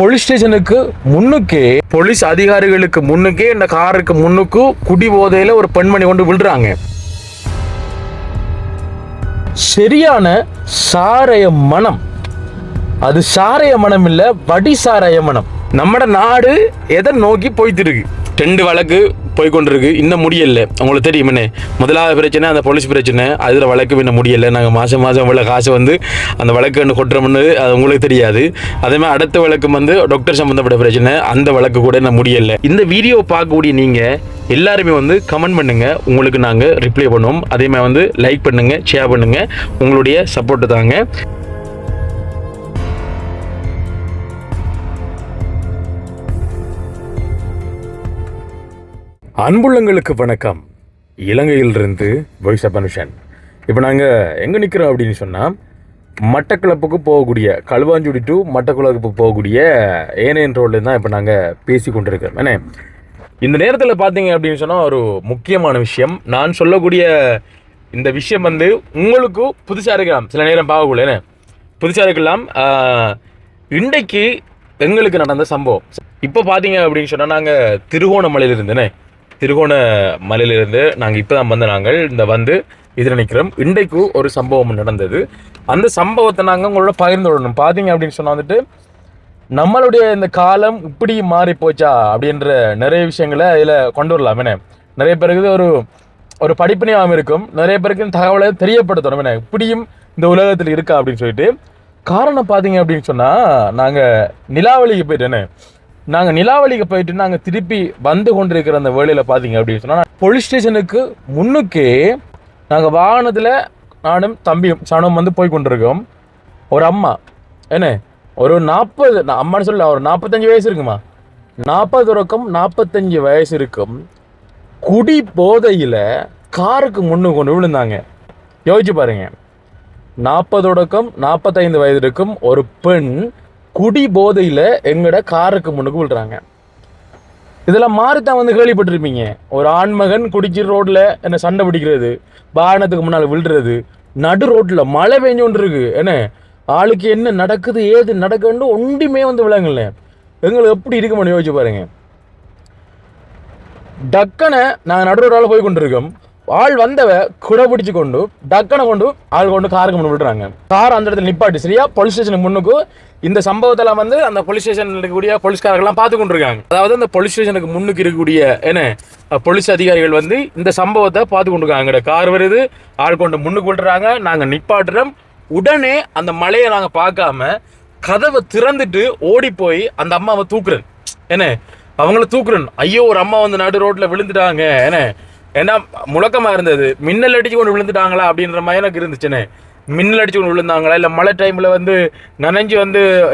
Police ஸ்டேஷனுக்கு முன்னுக்கே police அதிகாரிகளுக்கு முன்னுக்கே இந்த காருக்கு முன்னுக்கு குடி போதையில ஒரு பெண்மணி கொண்டு விழுறாங்க. சரியான சாரைய மனம். அது சாரைய மனம் இல்ல, வடி சாரைய மனம். நம்ம நாடு எதை நோக்கி போயிட்டு இருக்கு? 2 வழக்கு போய்கொண்டிருக்கு, இன்னும் முடியல. உங்களுக்கு தெரியும் என்ன, முதலாவது பிரச்சனை அந்த போலீஸ் பிரச்சனை, அதில் வழக்கு இன்னும் முடியலை. நாங்கள் மாதம் இவ்வளோ காசு அந்த வழக்கு கொட்டுறோம்னு அது உங்களுக்கு தெரியாது. அதேமாதிரி அடுத்த வழக்கு டாக்டர் சம்மந்தப்பட்ட பிரச்சனை, அந்த வழக்கு கூட இன்னும் முடியலை. இந்த வீடியோ பார்க்கக்கூடிய நீங்கள் எல்லாருமே கமெண்ட் பண்ணுங்க, உங்களுக்கு நாங்கள் ரிப்ளை பண்ணுவோம். அதேமாதிரி லைக் பண்ணுங்க, ஷேர் பண்ணுங்க, உங்களுடைய சப்போர்ட்டு தாங்க. அன்புள்ளங்களுக்கு வணக்கம். இலங்கையிலிருந்து வாய்ஸ் ஆஃப் மனுஷன். இப்போ நாங்கள் எங்கே நிற்கிறோம் அப்படின்னு சொன்னால், மட்டக்களப்புக்கு போகக்கூடிய களுவாஞ்சுடி டு மட்டக்களப்புக்கு போகக்கூடிய ஏனையன் ரோட்லேருந்து தான் இப்போ நாங்கள் பேசி கொண்டிருக்கிறோம். ஏன்னா இந்த நேரத்தில் பார்த்தீங்க அப்படின்னு சொன்னால் ஒரு முக்கியமான விஷயம். நான் சொல்லக்கூடிய இந்த விஷயம் உங்களுக்கு புதுசாக இருக்கலாம், சில நேரம் பார்க்கக்கூட என்ன புதுசாக இருக்கலாம். இன்றைக்கு எங்களுக்கு நடந்த சம்பவம் இப்போ பார்த்தீங்க அப்படின்னு சொன்னால், நாங்கள் திருகோணமலையிலிருந்துனே திருகோணமலையிலிருந்து நாங்கள் இப்போ தான் நாங்கள் இதில் நிற்கிறோம். இன்றைக்கு ஒரு சம்பவம் நடந்தது. அந்த சம்பவத்தை நாங்கள் உங்களோட பகிர்ந்து விடணும். பார்த்தீங்க அப்படின்னு சொன்னால் நம்மளுடைய இந்த காலம் இப்படி மாறி போச்சா அப்படின்ற நிறைய விஷயங்களை அதில் கொண்டு வரலாம். என்ன நிறைய பேருக்கு ஒரு படிப்பினையாகவும் இருக்கும், நிறைய பேருக்கு தகவலை தெரியப்படுத்தணும். என்ன இப்படியும் இந்த உலகத்தில் இருக்கா அப்படின்னு சொல்லிட்டு. காரணம் பார்த்தீங்க அப்படின்னு சொன்னால், நாங்கள் நிலாவளிக்கு போயிட்டு நாங்கள் திருப்பி வந்து கொண்டிருக்கிற அந்த வேலையில் பார்த்தீங்க அப்படின்னு சொன்னால், போலீஸ் ஸ்டேஷனுக்கு முன்னுக்கே நாங்கள் வாகனத்தில் நானும் தம்பியும் சனமும் போய் கொண்டிருக்கோம். ஒரு அம்மா என்ன ஒரு 40 அம்மான்னு சொல்ல ஒரு 45 வயசு இருக்குமா, 45 வயசு இருக்கும். குடி போதையில் காருக்கு முன்னு கொண்டு விழுந்தாங்க. யோசிச்சு பாருங்க, 45 வயது இருக்கும் ஒரு பெண் குடி போதையில் எங்கட காருக்கு முன்னுக்கு விழுறாங்க. இதெல்லாம் மாறித்தான் கேள்விப்பட்டிருப்பீங்க. ஒரு ஆண்மகன் குடிச்சு ரோட்டில் என்ன சண்டை பிடிக்கிறது, வாகனத்துக்கு முன்னால் விழுறது, நடு ரோட்டில் மழை பெஞ்சு கொண்டு இருக்கு. என்ன ஆளுக்கு என்ன நடக்குது ஏது நடக்குன்னு ஒன்றுமே விளங்கல. எங்களுக்கு எப்படி இருக்குமான்னு யோசிச்சு பாருங்க. டக்கனை நாங்கள் நடு ரோட்டால் போய் கொண்டிருக்கோம். ஆள் வந்தவ குடை பிடிச்சு கொண்டு டக்கனை கொண்டு காருக்கு முன்னு விடுறாங்க. கார் அந்த இடத்துல நிப்பாட்டி சரியா போலீஸ் ஸ்டேஷனுக்கு முன்னுக்கு இந்த சம்பவத்தெல்லாம் அந்த போலீஸ் ஸ்டேஷனில் இருக்கக்கூடிய போலீஸ்காரர்கள்லாம் பார்த்து கொண்டிருக்காங்க. அதாவது அந்த போலீஸ் ஸ்டேஷனுக்கு முன்னுக்கு இருக்கக்கூடிய போலீஸ் அதிகாரிகள் இந்த சம்பவத்தை பார்த்து கொண்டிருக்காங்க. கார் வருது, ஆள் கொண்டு முன்னுக்கு விடுறாங்க, நாங்கள் நிப்பாட்டுறோம். உடனே அந்த மலையை நாங்கள் பார்க்காம கதவை திறந்துட்டு ஓடி போய் அந்த அம்மாவை தூக்குறேன். என்ன அவங்கள தூக்குறேன். ஐயோ ஒரு அம்மா நடு ரோட்டில் விழுந்துட்டாங்க. ஏன்னா முழக்கமாக இருந்தது. மின்னல் அடிச்சு கொண்டு விழுந்துட்டாங்களா அப்படின்ற மாதிரி எனக்கு இருந்துச்சுன்னு. மின்னல் அடிச்சு கொண்டு விழுந்தாங்களா, இல்லை மழை டைமில் நனைஞ்சு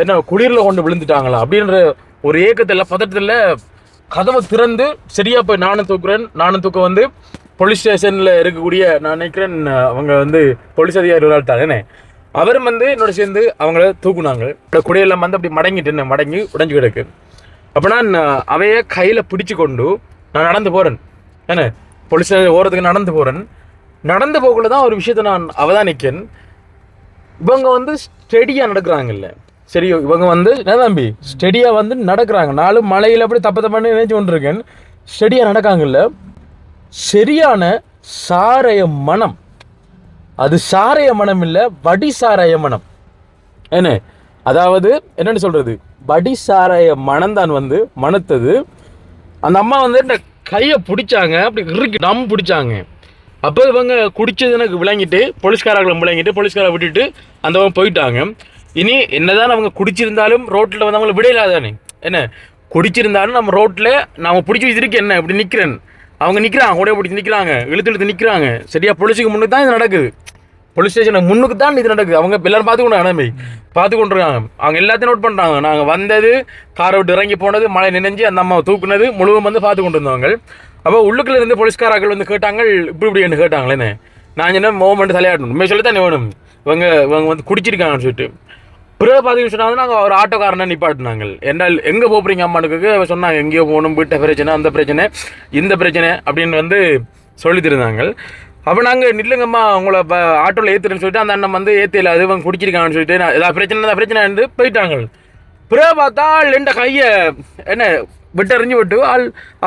என்ன குளிரில் கொண்டு விழுந்துட்டாங்களா அப்படின்ற ஒரு ஏக்கத்தில் பதட்டத்தில் கதவை திறந்து சரியாக போய் நானும் தூக்க போலீஸ் ஸ்டேஷனில் இருக்கக்கூடிய நான் நினைக்கிறேன் அவங்க போலீஸ் அதிகாரி ஒரு தானே, அவரும் என்னோட சேர்ந்து அவங்கள தூக்குனாங்க. குடியெல்லாம் அப்படி மடங்கி உடைஞ்சு கிடக்கு. அப்போ நான் அவைய கையில் பிடிச்சு கொண்டு நான் நடந்து போகிறேன். என்ன போலீஸ் ஓரத்துக்கு நடந்து போகக்குள்ள தான் ஒரு விஷயத்தை நான் அவதானிக்கேன். இவங்க ஸ்டெடியாக நடக்கிறாங்கல்ல, சரி இவங்க என்ன தம்பி ஸ்டெடியாக நடக்கிறாங்க. நாளும் மலையில் அப்படி தப்பன்னு நினைச்சு கொண்டிருக்கேன். ஸ்டெடியாக நடக்காங்கல்ல, சரியான சாரைய மனம். அது சாரைய மனம் இல்லை, வடி சாரைய மனம். என்ன அதாவது என்னன்னு சொல்றது, வடி சாரைய மனம் தான் மனத்தது. அந்த அம்மா இந்த கையை பிடிச்சாங்க, அப்படி இறுக்கி டம் பிடிச்சாங்க. அப்போ இவங்க குடிச்சது எனக்கு விளங்கிட்டு போலீஸ்காரை விட்டுட்டு அந்த போயிட்டாங்க. இனி என்னதான் அவங்க குடிச்சிருந்தாலும் ரோட்டில் அவங்கள விடையில்லாதானே. என்ன குடிச்சிருந்தாலும் நம்ம ரோட்டில் நான் பிடிச்சி வச்சிருக்கேன், என்ன இப்படி நிற்கிறேன், அவங்க நிற்கிறாங்க, கூட பிடிச்சி நிற்கிறாங்க, இழுத்து நிற்கிறாங்க. சரியா போலீஸுக்கு முன்னுக்கு தான் இது நடக்குது, போலீஸ் ஸ்டேஷனுக்கு முன்னுக்கு தான் இது நடக்குது. அவங்க எல்லாரும் பார்த்து கொண்டிருக்காங்க. அவங்க எல்லாத்தையும் நோட் பண்ணுறாங்க. நாங்கள் வந்தது, காரை விட்டு இறங்கி போனது, மழை நினைஞ்சு அந்த அம்மாவை தூக்குனது முழுவதும் பார்த்து கொண்டு இருந்தவங்க. அப்போ உள்ளுக்குள்ள இருந்து போலீஸ்காரர்கள் கேட்டாங்க, இப்படி என்ன கேட்டாங்களேன்னு. நான் என்ன மூமெண்ட் தலையாடணும், உண்மையை சொல்லி தானே வேணும். இவங்க குடிச்சிருக்காங்கன்னு சொல்லிட்டு பிறகு பார்த்தீங்கன்னு சொன்னாங்க. நாங்கள் ஒரு ஆட்டோக்காரனை நிப்பாட்டினாங்க. என்றால் எங்கே போகிறீங்க அம்மானுக்கு சொன்னாங்க, எங்கேயோ போகணும், வீட்டை பிரச்சனை, அந்த பிரச்சனை, இந்த பிரச்சனை அப்படின்னு சொல்லி தருந்தாங்க. அப்போ நாங்கள் நில்லுங்கம்மா உங்களை ஆட்டோவில் ஏற்றுறேன்னு சொல்லிட்டு அந்த அண்ணன் ஏற்றில அது இவங்க குடிச்சிருக்காங்கன்னு சொல்லிட்டு ஏதாவது பிரச்சனை பிரச்சனை போயிட்டாங்க. பிறகு பார்த்தா எந்த கையை என்ன விட்டறிஞ்சு விட்டு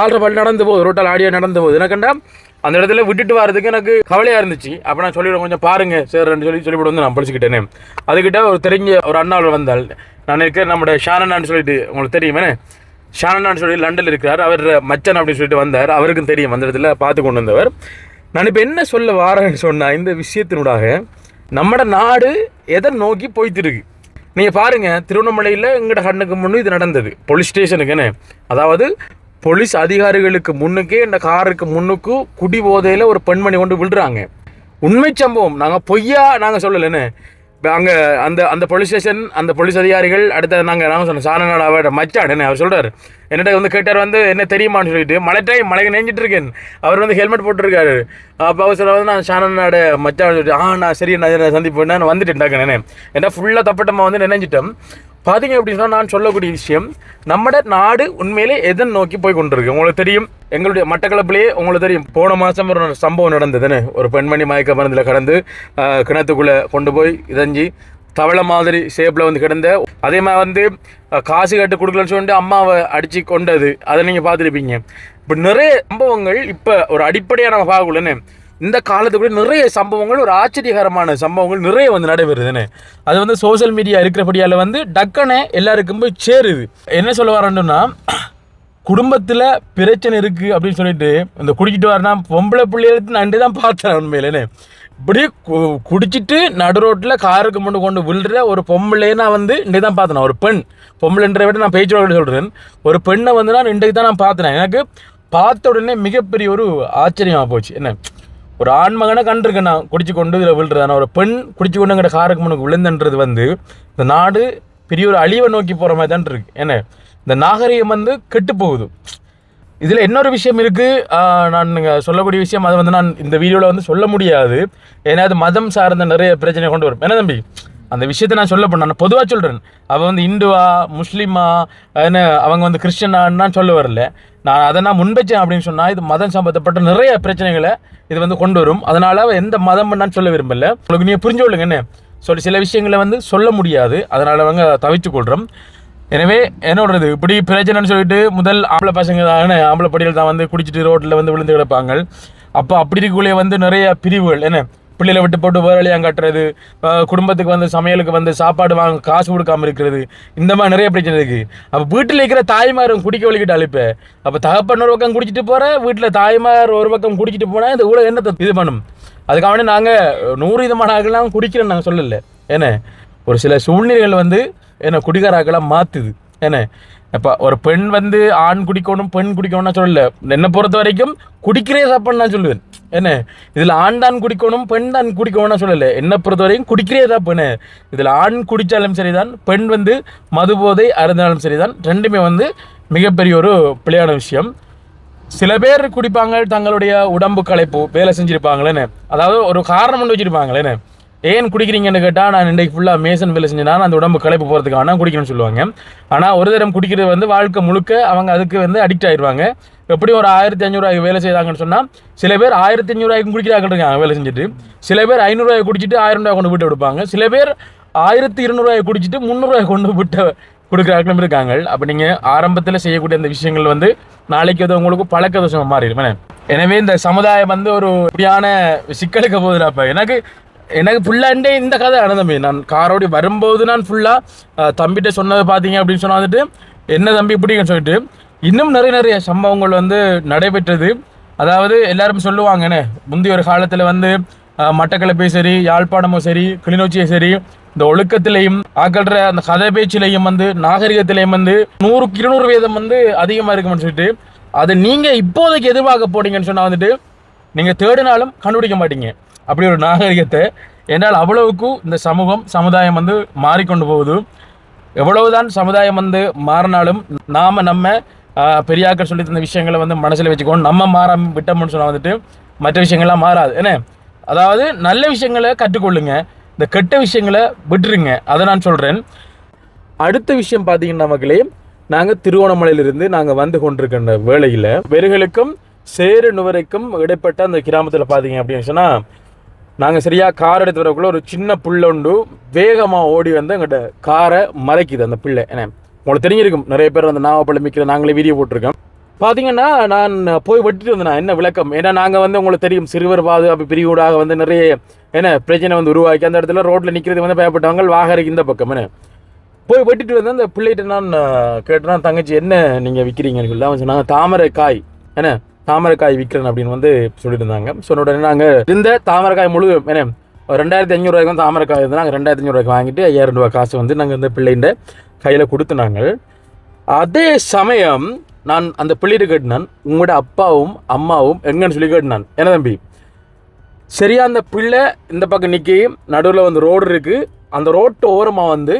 ஆள்ற பள்ளி நடந்து போகுது, ரோட்டால் ஆடியோ நடந்து போகுது. எனக்குண்டா அந்த இடத்துல விட்டுட்டு வரதுக்கு எனக்கு கவலையாக இருந்துச்சு. அப்போ நான் சொல்லிவிடுவேன், கொஞ்சம் பாருங்க சார்ன்னு சொல்லிவிட்டு வந்து நான் படிச்சுக்கிட்டேனே. அதுக்கிட்ட ஒரு தெரிஞ்ச ஒரு அண்ணாவில் வந்தால் நான் இருக்கிறேன், நம்மளோட ஷானன்னான்னு சொல்லிட்டு உங்களுக்கு தெரியுமே, ஷானன்னான்னு சொல்லி லண்டனில் இருக்கிறார், அவர் மச்சன் அப்படின்னு சொல்லிட்டு வந்தார். அவருக்கும் தெரியும், அந்த இடத்துல பார்த்து கொண்டு வந்தவர். நான் இப்போ என்ன சொல்ல வாரேன்னு சொன்னால், இந்த விஷயத்தினூடாக நம்மட நாடு எதை நோக்கி போய்த்து இருக்கு. நீங்கள் பாருங்கள், திருவண்ணாமலையில் எங்களோட கண்ணுக்கு முன்னு இது நடந்தது, போலீஸ் ஸ்டேஷனுக்குன்னு. அதாவது போலீஸ் அதிகாரிகளுக்கு முன்னுக்கே இந்த காருக்கு முன்னுக்கு குடி போதையில் ஒரு பெண்மணி கொண்டு விழுறாங்க. உண்மை சம்பவம், நாங்கள் பொய்யா நாங்கள் சொல்லலைன்னு. அங்கே அந்த போலீஸ் ஸ்டேஷன், அந்த போலீஸ் அதிகாரிகள் அடுத்த நாங்கள் சொன்னோம், சாணநாடு அவரோட மச்சான் என்ன அவர் சொல்கிறார், என்னட்ட வந்து கேட்டார், என்ன தெரியுமான்னு சொல்லிட்டு, மழைக்கு நெஞ்சிட்டு இருக்கேன். அவர் வந்து ஹெல்மெட் போட்டிருக்காரு. அப்போ அவர் சொல்ல நான் சாணநாடு மச்சான் சொல்லிட்டு, நான் சரி நான் சந்திப்பேன், நான் வந்துட்டேன். ஏன்னா ஃபுல்லாக தப்பட்டமாக வந்து நினைஞ்சிட்டோம். பார்த்தீங்க அப்படின்னு சொன்னால், நான் சொல்லக்கூடிய விஷயம், நம்ம நாடு உண்மையிலே எதை நோக்கி போய் கொண்டிருக்கு. உங்களுக்கு தெரியும், எங்களுடைய மட்டக்களப்பிலேயே உங்களுக்கு தெரியும், போன மாதம் ஒரு சம்பவம் நடந்ததுன்னு, ஒரு பெண்மணி மயக்க மருந்தில் கடந்து கிணத்துக்குள்ளே கொண்டு போய் இதஞ்சி தவளை மாதிரி ஷேப்பில் வந்து கிடந்த, அதே மாதிரி வந்து காசு கட்டு கொடுக்கலன்னு சொல்லிட்டு அம்மாவை அடித்து கொண்டது, அதை நீங்கள் பார்த்துருப்பீங்க. இப்போ நிறைய சம்பவங்கள் இப்போ ஒரு அடிப்படையாக நம்ம பார்க்கலன்னு, இந்த காலத்துக்குள்ளே நிறைய சம்பவங்கள், ஒரு ஆச்சரியகரமான சம்பவங்கள் நிறைய வந்து நடைபெறுதுன்னு. அது வந்து சோசியல் மீடியா இருக்கிறபடியால் வந்து டக்குன்னு எல்லாருக்கும் போய் சேருது. என்ன சொல்ல வரேன்னா, குடும்பத்தில் பிரச்சனை இருக்குது அப்படின்னு சொல்லிட்டு இந்த குடிச்சிட்டு வரனா பொம்பளை பிள்ளைகளுக்கு நன்றி தான் பார்த்தேன் உண்மையிலேன்னு. இப்படி குடிச்சிட்டு நடு ரோட்டில் காருக்கு முன்னு கொண்டு விழுற ஒரு பொம்பளையே நான் வந்து இன்றைக்கு தான் பார்த்தேன். ஒரு பெண், பொம்பளைன்ற விட நான் பேச்சு சொல்கிறேன், ஒரு பெண்ணை வந்து நான் இன்றைக்கு தான் நான் பார்த்தேன். எனக்கு பார்த்த உடனே மிகப்பெரிய ஒரு ஆச்சரியமாக போச்சு. என்ன, ஒரு ஆண்மகனை கண்டிருக்கேன் நான் குடிச்சு கொண்டு இதில் விழுறதான, ஒரு பெண் குடிச்சு கொண்டு எங்கிட்ட காருக்கு முன்னுக்கு விழுந்துன்றது வந்து இந்த நாடு பெரிய ஒரு அழிவை நோக்கி போகிற மாதிரி தான் இருக்குது. என்ன, இந்த நாகரிகம் வந்து கெட்டு போகுது. இதில் இன்னொரு விஷயம் இருக்குது, நான் சொல்லக்கூடிய விஷயம், அதை வந்து நான் இந்த வீடியோவில் வந்து சொல்ல முடியாது, ஏன்னா அது மதம் சார்ந்த நிறைய பிரச்சனை கொண்டு வரும். என்ன தம்பி, அந்த விஷயத்தை நான் சொல்ல போனேன், நான் பொதுவாக சொல்கிறேன். அவள் வந்து இந்துவா முஸ்லீமா என்ன அவங்க வந்து கிறிஸ்டியனான்னு நான் சொல்ல வரல. நான் அதை நான் முன்வச்சேன் அப்படின்னு சொன்னால், இது மதம் சம்பந்தப்பட்ட நிறைய பிரச்சனைகளை இது வந்து கொண்டு வரும். அதனால் அவள் எந்த மதம் நான் சொல்ல விரும்பல. உங்களுக்கு நீங்கள் புரிஞ்சு கொள்ளுங்க. என்ன சொல்லி சில விஷயங்களை வந்து சொல்ல முடியாது, அதனால் அவங்க தவிச்சு கொள்கிறோம். எனவே என்னோடது இப்படி பிரச்சனைன்னு சொல்லிட்டு முதல் ஆம்பளை பசங்க தானே, ஆம்பளை படிகள் தான் வந்து குடிச்சிட்டு ரோட்டில் வந்து விழுந்து கிடப்பாங்க. அப்போ அப்படி இருக்கக்குள்ளே வந்து நிறைய பிரிவுகள், என்ன பிள்ளைகளை விட்டு போட்டு வேலையாக கட்டுறது, குடும்பத்துக்கு வந்து சமையலுக்கு வந்து சாப்பாடு வாங்க காசு கொடுக்காமல் இருக்கிறது, இந்த மாதிரி நிறைய பிரச்சனை இருக்குது. அப்போ வீட்டில் இருக்கிற தாய்மாரும் குடிக்க வலிக்கிட்டு அழைப்ப, அப்போ தகப்பன் ஒரு பக்கம் குடிச்சிட்டு போகிற, வீட்டில் தாய்மார் ஒரு பக்கம் குடிச்சிட்டு போனால் இந்த ஊழல் என்னத்தை இது பண்ணும். அதுக்காக நாங்கள் 100% ஆகலாம் குடிக்கிறேன்னு நாங்கள் சொல்லலை. ஏன்னா ஒரு சில சூழ்நிலைகள் வந்து என்ன குடிகாராக்கெல்லாம் மாற்றுது. என்ன, இப்போ ஒரு பெண் வந்து ஆண் குடிக்கணும் பெண் குடிக்கணும்னா சொல்லலை, என்னை பொறுத்த வரைக்கும் குடிக்கிறே சாப்பாடு நான் சொல்லுவேன். என்ன, இதில் ஆண் தான் குடிக்கணும் பெண் தான் குடிக்கணும்னா சொல்லலை, என்னை பொறுத்த வரைக்கும் குடிக்கிறே சாப்பு. என்ன, இதில் ஆண் குடித்தாலும் சரிதான், பெண் வந்து மது போதை அருந்தாலும் சரிதான், ரெண்டுமே வந்து மிகப்பெரிய ஒரு பிழையான விஷயம். சில பேர் குடிப்பாங்க, தங்களுடைய உடம்பு களைப்பு வேலை செஞ்சுருப்பாங்களேன்னு, அதாவது ஒரு காரணம் ஒன்று வச்சுருப்பாங்களேன்னு, ஏன் குடிக்கிறீங்கன்னு கேட்டால், நான் இன்றைக்கு ஃபுல்லாக மேசன் வேலை செஞ்சேன்னா அந்த உடம்பு களைப்பு போகிறதுக்கான குடிக்கணும்னு சொல்லுவாங்க. ஆனால் ஒரு தரம் குடிக்கிறது வந்து வாழ்க்கை முழுக்க அவங்க அதுக்கு வந்து அடிக்ட் ஆகிடுவாங்க. எப்படி ஒரு 1500 வேலை செய்தாங்கன்னு சொன்னால், சில பேர் 1500 குடிக்கிறாங்க இருக்காங்க வேலை செஞ்சுட்டு, சில பேர் 500 குடிச்சிட்டு 1000 கொண்டு விட்டு கொடுப்பாங்க, சில பேர் 1200 குடிச்சிட்டு 300 கொண்டு விட்டு கொடுக்குறாங்களும் இருக்காங்க. அப்போ நீங்கள் ஆரம்பத்தில் செய்யக்கூடிய அந்த விஷயங்கள் வந்து நாளைக்கு அது உங்களுக்கு பழக்க தோஷமாக மாறிடும். எனவே இந்த சமுதாயம் வந்து ஒரு இப்படியான சிக்கலுக்கு போகுதுல. அப்போ எனக்கு ஃபுல்லாண்டே இந்த கதை நடந்தமே, நான் காரோடி வரும்போது நான் ஃபுல்லாக தம்பிகிட்ட சொன்னதை பார்த்தீங்க அப்படின்னு சொன்னால் வந்துட்டு, என்ன தம்பி இப்படின்னு சொல்லிட்டு இன்னும் நிறைய சம்பவங்கள் வந்து நடைபெற்றது. அதாவது எல்லாரும் சொல்லுவாங்கண்ணே, முந்தைய ஒரு காலத்தில் வந்து மட்டக்களப்பையும் சரி, யாழ்ப்பாணமும் சரி, கிளிநொச்சியும் சரி, இந்த ஒழுக்கத்திலையும் ஆக்கல்ற அந்த கதை பேச்சிலையும் வந்து நாகரிகத்திலையும் வந்து 100% வந்து அதிகமாக இருக்குமென்னு சொல்லிட்டு, அதை நீங்கள் இப்போதைக்கு எதிர்பார்க்க போனீங்கன்னு சொன்னால் வந்துட்டு நீங்கள் தேடினாலும் கண்டுபிடிக்க மாட்டீங்க அப்படி ஒரு நாகரிகத்தை. என்றால் அவ்வளவுக்கு இந்த சமுதாயம் வந்து மாறிக்கொண்டு போகுது. எவ்வளவுதான் சமுதாயம் வந்து மாறினாலும் நம்ம பெரியாக்கள் சொல்லி தந்த விஷயங்களை வந்து மனசில் வச்சுக்கணும். நம்ம மாற விட்டோம்னு சொன்னால் வந்துட்டு மற்ற விஷயங்கள்லாம் மாறாது. என்ன, அதாவது நல்ல விஷயங்களை கற்றுக்கொள்ளுங்க, இந்த கெட்ட விஷயங்களை விட்டுருங்க, அதை நான் சொல்கிறேன். அடுத்த விஷயம் பார்த்தீங்கன்னா மக்களே, நாங்கள் திருவோணமலையிலிருந்து நாங்கள் வந்து கொண்டிருக்கின்ற வேளையில் வெறுகளுக்கும் சேரு நுவரைக்கும் இடைப்பட்ட அந்த கிராமத்தில் பார்த்தீங்க அப்படின்னு சொன்னால், நாங்கள் சரியாக கார் எடுத்து வரக்குள்ள ஒரு சின்ன புள்ள உண்டு வேகமாக ஓடி வந்து எங்கிட்ட காரை மறைக்குது அந்த பிள்ளை. என்ன, உங்களுக்கு தெரிஞ்சிருக்கும் நிறைய பேர் அந்த நாவப்பழம் விற்கிற நாங்களே வீடியோ போட்டிருக்கோம். பார்த்தீங்கன்னா நான் போய் வெட்டிட்டு வந்தேன். என்ன விளக்கம், ஏன்னா நாங்கள் வந்து உங்களுக்கு தெரியும் சிறுவர் பாதுகாப்பு பிரிவூடாக வந்து நிறைய பிரச்சனை வந்து உருவாக்கி அந்த இடத்துல ரோட்டில் நிற்கிறது வந்து பயப்பட்டவங்க வாகரைக்கு இந்த பக்கம் போய் வெட்டிட்டு வந்து அந்த பிள்ளைகிட்ட நான் கேட்டேன்னா தங்கச்சி என்ன நீங்கள் விற்கிறீங்கன்னு சொல்லி அவன் சொன்னாங்க தாமரைக்காய் தாமரைக்காய் விற்கிறேன் அப்படின்னு வந்து சொல்லிட்டு இருந்தாங்க. சொன்ன உடனே நாங்கள் இந்த தாமரைக்காய் முழுவதும் 2500 வந்து தாமரைக்காய் வந்து நாங்கள் 2500 வாங்கிட்டு 5000 ரூபா காசு வந்து நாங்கள் இந்த பிள்ளைண்ட கையில் கொடுத்துனாங்க. அதே சமயம் நான் அந்த பிள்ளைகிட்ட கேட்டினான் உங்களோட அப்பாவும் அம்மாவும் எங்கன்னு சொல்லி கேட்டினான். என்ன தம்பி சரியா அந்த பிள்ளை இந்த பக்கம் நிற்கி நடுவில் வந்து ரோடு இருக்குது, அந்த ரோட்டு ஓரமாக வந்து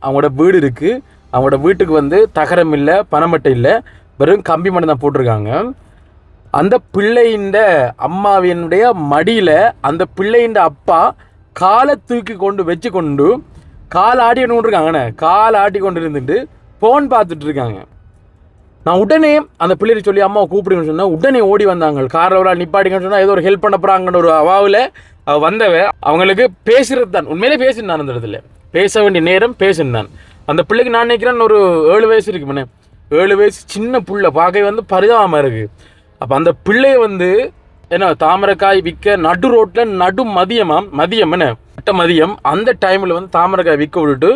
அவங்களோட வீடு இருக்குது. அவங்களோட வீட்டுக்கு வந்து தகரம் இல்லை, பணமட்டை இல்லை, வெறும் கம்பி மட்டும் தான் போட்டிருக்காங்க. அந்த பிள்ளையின் அம்மாவினுடைய மடியில் அந்த பிள்ளையின் அப்பா காலை தூக்கி கொண்டு வச்சு கொண்டு கால் ஆட்டி கொண்டு இருக்காங்கண்ணே. கால் ஆட்டி கொண்டு இருந்துட்டு ஃபோன் பார்த்துட்டு இருக்காங்க. நான் உடனே அந்த பிள்ளையை சொல்லி அம்மாவை கூப்பிடுங்கன்னு சொன்னால் உடனே ஓடி வந்தாங்க. காரில் ஒரு நிப்பாட்டிங்கன்னு சொன்னால் ஏதோ ஒரு ஹெல்ப் பண்ண போகிறாங்கன்ற ஒரு அவாவில் வந்தவ அவங்களுக்கு பேசுகிறது தான் உண்மையிலே பேசினான். அந்த இடத்துல பேச வேண்டிய நேரம் பேசினான். அந்த பிள்ளைக்கு நான் நினைக்கிறேன் ஒரு 7 வயசு இருக்குமே, 7 வயசு சின்ன பிள்ளை பார்க்க வந்து பரிதாபமாக இருக்குது. அப்போ அந்த பிள்ளைய வந்து தாமரைக்காய் விற்க நடு ரோட்டில் மதியம் அந்த டைமில் வந்து தாமரைக்காய் விற்க விட்டுட்டு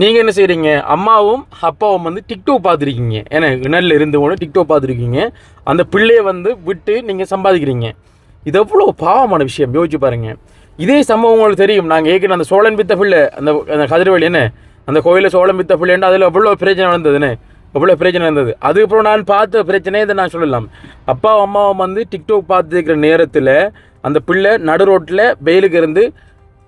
நீங்கள் என்ன செய்கிறீங்க, அம்மாவும் அப்பாவும் வந்து டிக்டாக் பார்த்துருக்கீங்க, இணலில் இருந்து கொண்டு டிக்டாக் பார்த்துருக்கீங்க. அந்த பிள்ளையை வந்து விட்டு நீங்கள் சம்பாதிக்கிறீங்க. இது எவ்வளோ பாவமான விஷயம் யோசிச்சு பாருங்கள். இதே சம்பவம் உங்களுக்கு தெரியும். நாங்கள் ஏற்கனவே அந்த சோழன் பித்த பிள்ளை அந்த கதிரவழி அந்த கோயிலில் சோழன் பித்த பிள்ளைன்னு அதில் எவ்வளோ பிரச்சனை நடந்ததுன்னு எவ்வளோ பிரச்சனை இருந்தது. அதுக்கப்புறம் நான் பார்த்த பிரச்சனையை இதை நான் சொல்லலாம். அப்பாவும் அம்மாவும் வந்து டிக்டாக் பார்த்துருக்கிற நேரத்தில் அந்த பிள்ளை நடு ரோட்டில் வெயிலுக்கு இருந்து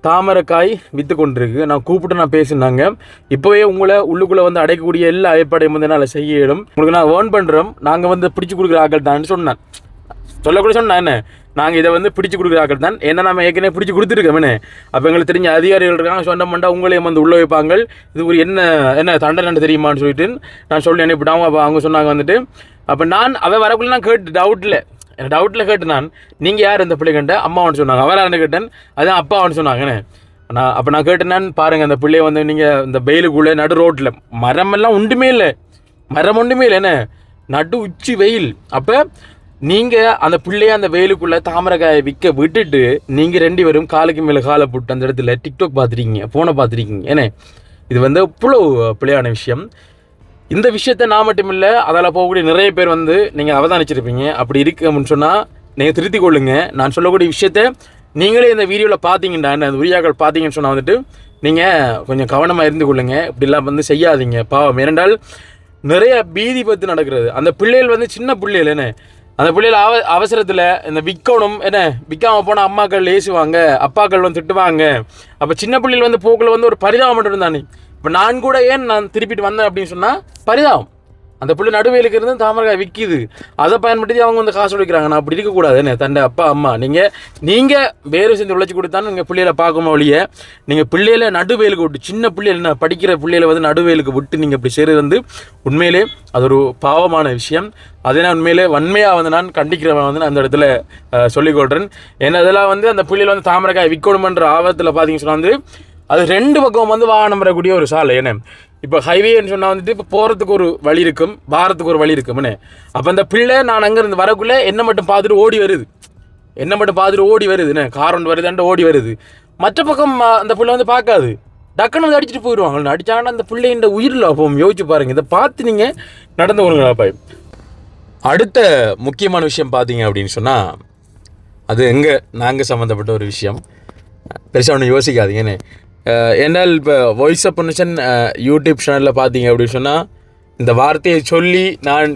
தாமரைக்காய் விற்று கொண்டிருக்கு. நான் கூப்பிட்டு நான் பேசினாங்க. இப்போவே உங்களை உள்ளுக்குள்ளே வந்து அடைக்கக்கூடிய எல்லா ஏற்பாடையும் வந்து என்னால் செய்ய இயலும். உங்களுக்கு நான் ஏர்ன் பண்ணுறோம், நாங்கள் வந்து பிடிச்சி கொடுக்குற ஆக்கள் தான் சொன்னேன். சொல்லக்கூட சொன்னேன் நாங்கள் இதை வந்து பிடிச்சி கொடுக்குற ஆக்கள் தான். ஏன்னா நம்ம ஏற்கனவே பிடிச்சி கொடுத்துருக்கோமே. அப்போ எங்களுக்கு தெரிஞ்ச அதிகாரிகள் இருக்காங்க, சொன்ன மாட்டா உங்களையும் வந்து உள்ளே வைப்பாங்க, இது ஒரு என்ன தண்டனை தெரியுமான்னு சொல்லிட்டு நான் சொல்லி அனுப்பிட்டாங்க. அப்போ அவங்க சொன்னாங்க வந்துட்டு. அப்போ நான் வரக்குள்ளே நான் கேட்டு டவுட்டில் கேட்டு நீங்கள் யார் இந்த பிள்ளைகிட்ட அம்மாவான்னு சொன்னாங்க. அவரான்னு கேட்டேன், அதான் அப்பாவான்னு சொன்னாங்கண்ணே. நான் கேட்டேன் பாருங்கள் அந்த பிள்ளைய வந்து நீங்கள் இந்த வெயிலுக்குள்ளே நடு ரோட்டில் மரம் ஒன்றுமே இல்லை நடு உச்சி வெயில். அப்போ நீங்கள் அந்த பிள்ளைய அந்த வெயிலுக்குள்ளே தாமரைக்காயை விற்க விட்டுட்டு நீங்கள் 2 பேரும் காலுக்கு மேலே காலை போட்டு அந்த இடத்துல டிக்டாக் பார்த்துருக்கீங்க, ஃபோனை பார்த்துருக்கீங்க. இது வந்து எவ்வளோ பிள்ளையான விஷயம். இந்த விஷயத்தை நான் மட்டும் இல்லை, அதில் போகக்கூடிய நிறைய பேர் வந்து நீங்கள் அவதானிச்சிருப்பீங்க. அப்படி இருக்குன்னு சொன்னால் நீங்கள் திருத்தி கொள்ளுங்க. நான் சொல்லக்கூடிய விஷயத்த நீங்களே இந்த வீடியோவில் பார்த்தீங்கன்னா அந்த உரியாக்கள் பார்த்தீங்கன்னு சொன்னால் வந்துட்டு நீங்கள் கொஞ்சம் கவனமாக இருந்து கொள்ளுங்க. இப்படிலாம் வந்து செய்யாதீங்க, பாவம். ஏனென்றால் நிறைய பீதி பற்றி நடக்கிறது. அந்த பிள்ளைகள் வந்து சின்ன பிள்ளைகள் அந்த பிள்ளைகள் அவசரத்தில் இந்த விற்கணும் விற்காமல் போனால் அம்மாக்கள் ஏசுவாங்க, அப்பாக்கள் வந்து திட்டுவாங்க. அப்போ சின்ன பிள்ளைகள் வந்து போக்கில் வந்து ஒரு பரிதாபம் மட்டும் இருந்தானே. இப்போ நான் கூட நான் திருப்பிட்டு வந்தேன் அப்படின்னு சொன்னால் பரிதாபம். அந்த பிள்ளை நடுவேலுக்கு இருந்து தாமரைக்காய் விற்கிது, அதை பயன்படுத்தி அவங்க வந்து காசு உழைக்கிறாங்க. நான் அப்படி இருக்கக்கூடாதுன்னு தண்டை அப்பா அம்மா நீங்கள் வேறு செஞ்சு உழைச்சி கொடுத்தான்னு நீங்கள் பிள்ளைகளை பார்க்கணும் ஒழிய நீங்கள் பிள்ளைகளை நடுவேலுக்கு விட்டு சின்ன பிள்ளைகள் படிக்கிற பிள்ளைகளை வந்து நடுவேலுக்கு விட்டு நீங்கள் இப்படி செய்கிறது வந்து உண்மையிலே அது ஒரு பாவமான விஷயம். அதை நான் உண்மையிலே வன்மையாக வந்து நான் கண்டிக்கிறவன் வந்து நான் அந்த இடத்துல சொல்லிக்கொள்கிறேன். ஏன்னா அதெல்லாம் வந்து அந்த பிள்ளைகள் வந்து தாமரைக்காய் விற்கணுமன்ற ஆபத்தில் பார்த்தீங்கன்னு சொன்னால் வந்து அது 2 பக்கம் வந்து வாகனம் வரக்கூடிய ஒரு சாலை. இப்போ ஹைவேன்னு சொன்னால் வந்துட்டு இப்போ போகிறதுக்கு ஒரு வழி இருக்கும், வாரத்துக்கு ஒரு வழி இருக்கும்னு. அப்போ அந்த பிள்ளை நான் அங்கேருந்து வரக்குள்ளே என்னை மட்டும் பார்த்துட்டு ஓடி வருது கார் ஒன்று வருதுன்ட்டு ஓடி வருது. மற்ற பக்கம் அந்த பிள்ளை வந்து பார்க்காது, டக்குன்னு வந்து அடிச்சுட்டு போயிடுவாங்க. அடித்தாங்கன்னா அந்த பிள்ளைன்ற உயிரில் அப்போ யோசிச்சு பாருங்கள். இதை பார்த்து நீங்கள் நடந்து கொள்ளுங்கப்பா. அடுத்த முக்கியமான விஷயம் பார்த்தீங்க அப்படின்னு சொன்னால் அது நாங்கள் சம்மந்தப்பட்ட ஒரு விஷயம். பெருசாக ஒன்று யோசிக்காதீங்கன்னு. என்னால் இப்போ வாய்ஸ் ஆஃப் பொன்னியின் யூடியூப் சேனலில் பார்த்தீங்க அப்படின்னு சொன்னால் இந்த வார்த்தையை சொல்லி நான்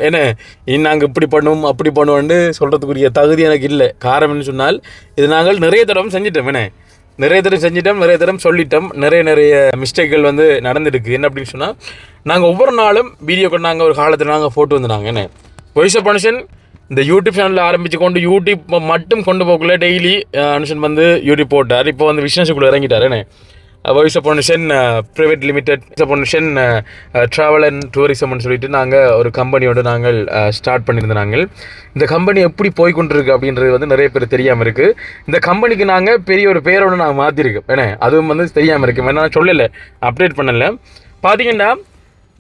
நாங்கள் இப்படி பண்ணுவோம் அப்படி பண்ணுவோன்னு சொல்கிறதுக்குரிய தகுதி எனக்கு இல்லை. காரணம்னு சொன்னால் இது நாங்கள் நிறைய தடவை செஞ்சிட்டோம். நிறைய தடவை சொல்லிட்டோம். நிறைய மிஸ்டேக்கள் வந்து நடந்துருக்கு. என்ன அப்படின்னு சொன்னால் நாங்கள் ஒவ்வொரு நாளும் வீடியோ கொண்டு நாங்கள் ஒரு காலத்தில் நாங்கள் போட்டு வந்தாங்க. வாய்ஸ் ஆஃப் பொன்னியின் இந்த யூடியூப் சேனலில் ஆரம்பித்து கொண்டு யூடியூப் மட்டும் கொண்டு போகல டெய்லி அனுஷன் வந்து யூடியூப் போட்டார். இப்போ வந்து பிஸ்னஸுக்குள்ளே இறங்கிட்டார். Voice of Ponniyin private limited Ponniyin travel and டூரிசம்னு சொல்லிட்டு நாங்கள் ஒரு கம்பெனியோடு நாங்கள் ஸ்டார்ட் பண்ணியிருந்தோம். இந்த கம்பெனி எப்படி போய்கொண்டிருக்கு அப்படின்றது வந்து நிறைய பேர் தெரியாமல் இருக்குது. இந்த கம்பெனிக்கு நாங்கள் பெரிய ஒரு பேரோடு நாங்கள் மாற்றிருக்கோம். அதுவும் வந்து தெரியாமல் இருக்குது. நான் சொல்லலை, அப்டேட் பண்ணலை. பார்த்தீங்கன்னா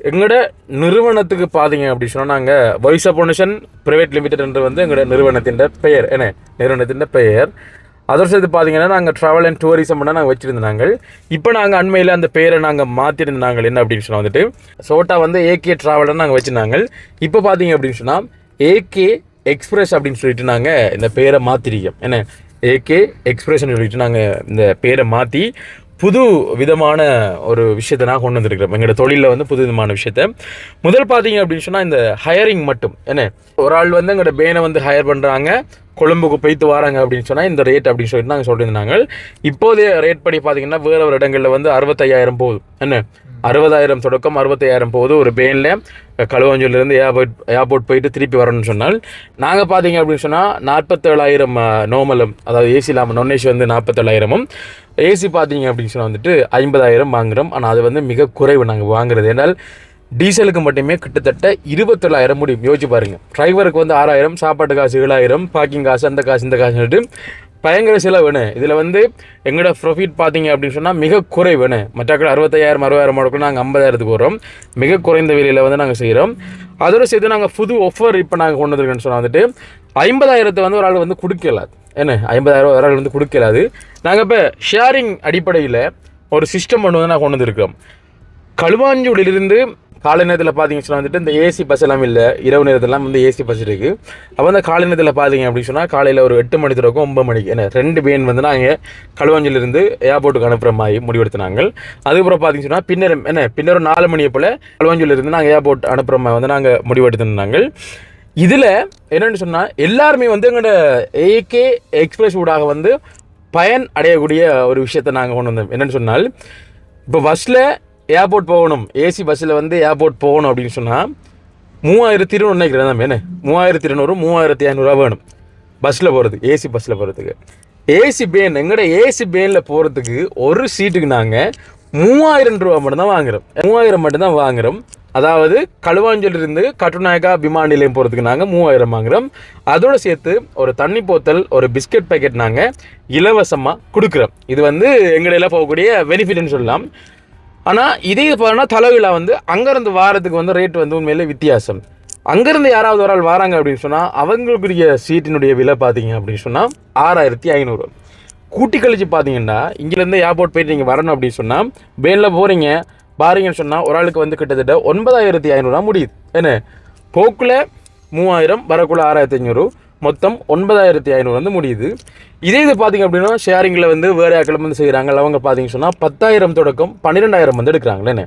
எங்களோட நிறுவனத்துக்கு பார்த்தீங்க அப்படி சொன்னால் நாங்கள் voice of nation private limited என்று வந்து எங்களோட நிறுவனத்தின் பெயர் நிறுவனத்தின் பெயர். அதோடு சேர்த்து பார்த்தீங்கன்னா நாங்கள் ட்ராவல் அண்ட் டூரிசம் பண்ணால் நாங்கள் வச்சுருந்தாங்க. இப்போ நாங்கள் அண்மையில் அந்த பேரை நாங்கள் மாற்றிருந்தாங்க. என்ன அப்படின்னு சொன்னால் வந்துட்டு சோட்டா வந்து ஏகே ட்ராவல்னு நாங்கள் வச்சுருந்தாங்க. இப்போ பார்த்தீங்க அப்படின்னு சொன்னால் ஏகே எக்ஸ்பிரஸ் அப்படின்னு சொல்லிட்டு நாங்கள் இந்த பேரை மாற்றிருக்கோம். ஏகே எக்ஸ்பிரஸ்ன்னு சொல்லிட்டு நாங்கள் இந்த பேரை மாற்றி புது விதமான ஒரு விஷயத்தை நான் கொண்டு வந்துருக்கிறோம். எங்களோட தொழிலில் வந்து புது விதமான விஷயத்த முதல் பார்த்தீங்க அப்படின்னு சொன்னால் இந்த ஹயரிங் மட்டும் ஒரு ஆள் வந்து எங்களோட பேனை வந்து ஹயர் பண்ணுறாங்க, கொழும்புக்கு போய்த்து வராங்க அப்படின்னு சொன்னால் இந்த ரேட் அப்படின்னு சொல்லிட்டு நாங்கள் சொல்லியிருந்தாங்க. இப்போதைய ரேட் படி பார்த்தீங்கன்னா வேறு ஒரு இடங்களில் வந்து 65,000 போகுது. 60,000 தொடக்கம் 65,000 போகுது ஒரு பேனில் களுவாஞ்சூர்லேருந்து ஏர்போர்ட் போயிட்டு திருப்பி வரணும்னு சொன்னால். நாங்கள் பார்த்தீங்க அப்படின்னு சொன்னால் 47,000 நார்மலும், அதாவது ஏசி இல்லாமல் நான் ஏசி வந்து 47,000, ஏசி பார்த்தீங்க அப்படின்னு சொன்னால் வந்துட்டு 50,000 வாங்குகிறோம். ஆனால் அது வந்து மிக குறைவு நாங்கள் வாங்குறது. ஏன்னால் டீசலுக்கு மட்டுமே கிட்டத்தட்ட 27,000 முடியும். யோசிச்சு பாருங்கள். டிரைவருக்கு வந்து 6,000, சாப்பாட்டு காசு 7,000, பார்க்கிங் காசு அந்த காசு இந்த காசு சொல்லிட்டு பயங்கர செலவு. இதில் வந்து எங்களோட ப்ராஃபிட் பார்த்தீங்க அப்படின்னு சொன்னால் மிக குறைவு. மற்றாக்கள் 65,000 60,000 முடக்கும், நாங்கள் 50,000க்கு வரோம். மிக குறைந்த விலையில் வந்து நாங்கள் செய்கிறோம். அதோடு சேர்த்து நாங்கள் புது ஆஃபர் இப்போ நாங்கள் கொண்டு வந்துருக்கேன்னு சொன்னால் வந்துட்டு 50,000 வந்து ஒரு ஆள் வந்து கொடுக்கலாது. 50,000 ஒரு ஆள் வந்து கொடுக்கலாது. நாங்கள் இப்போ ஷேரிங் அடிப்படையில் ஒரு சிஸ்டம் ஒன்று வந்து நான் கொண்டு வந்துருக்கோம். களுவாஞ்சூரிலிருந்து காலை நேரத்தில் பார்த்தீங்கன்னு சொன்னால் வந்துட்டு இந்த ஏசி பஸ் எல்லாம் இல்லை, இரவு நேரத்திலாம் வந்து ஏசி பஸ் இருக்குது. அப்போ அந்த காலை நேரத்தில் பார்த்தீங்க அப்படின்னு சொன்னால் காலையில் ஒரு 8 மணி தொடக்கம் 9 மணிக்கு 2 பேன் வந்து நாங்கள் களுவாஞ்சிலிருந்து ஏர்போர்ட்டுக்கு அனுப்புகிற மாதிரி முடிவெடுத்தினாங்க. அதுக்கப்புறம் பார்த்தீங்கன்னு சொன்னால் பின்னர் 4 மணியை போல் களுவாஞ்சிலிருந்து நாங்கள் ஏர்போர்ட் அனுப்புகிற மாதிரி வந்து நாங்கள் முடிவெடுத்திருந்தாங்க. இதில் என்னென்னு சொன்னால் எல்லாருமே வந்து எங்களோட ஏகே எக்ஸ்பிரஸ் ஊடாக வந்து பயன் அடையக்கூடிய ஒரு விஷயத்தை நாங்கள் கொண்டு வந்தோம். என்னென்னு சொன்னால் இப்போ பஸ்ஸில் ஏர்போர்ட் போகணும், ஏசி பஸ்ஸில் வந்து ஏர்போர்ட் போகணும் அப்படின்னு சொன்னால் 3,200 நினைக்கிறேன் தான் 3,200 3,500 வேணும் பஸ்ஸில் போகிறது, ஏசி பஸ்ஸில் போகிறதுக்கு. ஏசி பேன் எங்களோட ஏசி பேனில் போகிறதுக்கு ஒரு சீட்டுக்கு நாங்கள் 3,000 ரூபா மட்டும்தான் வாங்குகிறோம். 3,000 மட்டும்தான் வாங்குகிறோம். அதாவது களுவாஞ்சலிருந்து கட்டுநாயக்கா விமான நிலையம் போகிறதுக்கு நாங்கள் 3,000 வாங்குகிறோம். அதோடு சேர்த்து ஒரு தண்ணி போத்தல் ஒரு பிஸ்கட் பேக்கெட் நாங்கள் இலவசமாக கொடுக்குறோம். இது வந்து எங்களையில் போகக்கூடிய பெனிஃபிட்னு சொல்லலாம். ஆனால் இதே பார்த்தோன்னா தலைவிழா வந்து அங்கேருந்து வாரத்துக்கு வந்து ரேட் வந்து உண்மையிலே வித்தியாசம். அங்கேருந்து யாராவது ஒரு ஆள் வராங்க அப்படின்னு சொன்னால் அவங்களுக்குரிய சீட்டினுடைய விலை பார்த்தீங்க அப்படின்னு சொன்னால் 6,500. கூட்டி கழிச்சு பார்த்தீங்கன்னா இங்கேருந்து ஏர்போர்ட் போயிட்டு நீங்கள் வரணும் அப்படின்னு சொன்னால் பேனில் பாருங்கன்னு சொன்னால் ஒரு ஆளுக்கு வந்து கிட்டத்தட்ட 9,500 முடியுது. போக்கில் 3,000 வரக்குள்ள 6,500, மொத்தம் 9,500 வந்து முடியுது. இதே இது பார்த்தீங்க அப்படின்னா ஷேரிங்கில் வந்து வேறு ஆக்களும் வந்து செய்கிறாங்க. அவங்க பார்த்தீங்கன்னு சொன்னால் 10,000 தொடக்கம் 12,000 வந்து எடுக்கிறாங்களே.